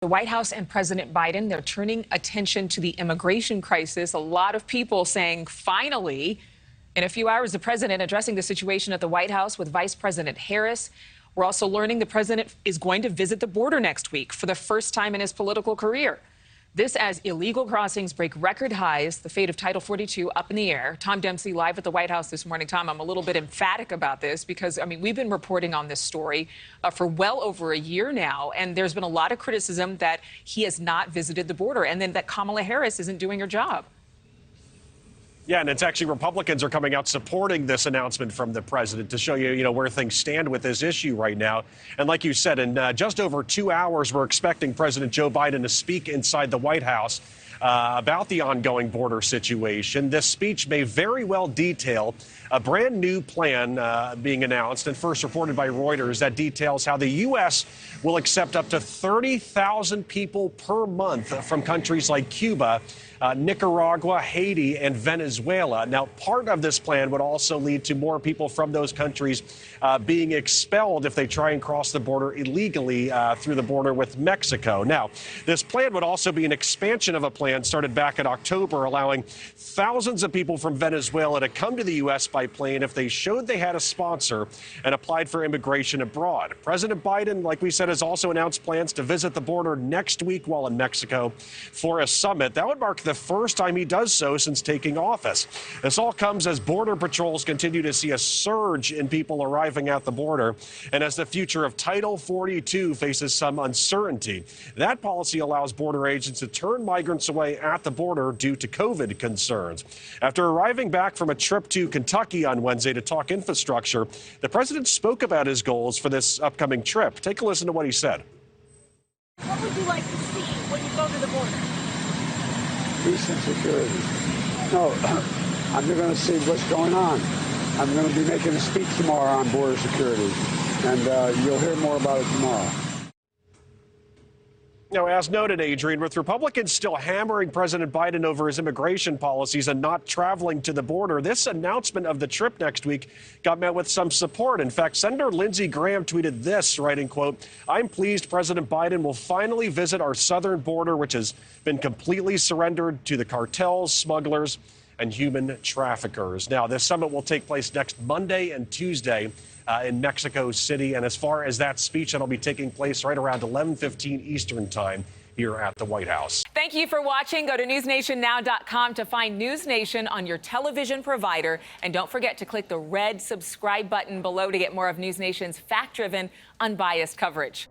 The White House and President Biden, they're turning attention to the immigration crisis. A lot of people saying, finally, in a few hours, the president addressing the situation at the White House with Vice President Harris. We're also learning the president is going to visit the border next week for the first time in his political career. This as illegal crossings break record highs, the fate of Title 42 up in the air. Tom Dempsey live at the White House this morning. Tom, I'm a little bit emphatic about this because, we've been reporting on this story for well over a year now, and there's been a lot of criticism that he has not visited the border and then that Kamala Harris isn't doing her job. Yeah, and it's actually Republicans are coming out supporting this announcement from the president to show you, where things stand with this issue right now. And like you said, in just over 2 hours, we're expecting President Joe Biden to speak inside the White House about the ongoing border situation. This speech may very well detail a brand new plan being announced and first reported by Reuters that details how the U.S. will accept up to 30,000 people per month from countries like Cuba, Nicaragua, Haiti, and Venezuela. Now, part of this plan would also lead to more people from those countries being expelled if they try and cross the border illegally through the border with Mexico. Now, this plan would also be an expansion of a plan started back in October, allowing thousands of people from Venezuela to come to the U.S. by plane if they showed they had a sponsor and applied for immigration abroad. President Biden, like we said, has also announced plans to visit the border next week while in Mexico for a summit. That would mark the first time he does so since taking office. This all comes as border patrols continue to see a surge in people arriving at the border and as the future of Title 42 faces some uncertainty. That policy allows border agents to turn migrants away at the border due to COVID concerns. After arriving back from a trip to Kentucky on Wednesday to talk infrastructure, the president spoke about his goals for this upcoming trip. Take a listen to what he said. What would you like to see when you go to the border? Peace and security. No, I'm going to see what's going on. I'm going to be making a speech tomorrow on border security, and you'll hear more about it tomorrow. Now, as noted, Adrienne, with Republicans still hammering President Biden over his immigration policies and not traveling to the border, this announcement of the trip next week got met with some support. In fact, Senator Lindsey Graham tweeted this, writing, quote, "I'm pleased President Biden will finally visit our southern border, which has been completely surrendered to the cartels, smugglers, and human traffickers." Now, this summit will take place next Monday and Tuesday in Mexico City. And as far as that speech, that'll be taking place right around 11:15 Eastern time here at the White House. Thank you for watching. Go to newsnationnow.com to find NewsNation on your television provider. And don't forget to click the red subscribe button below to get more of NewsNation's fact-driven, unbiased coverage.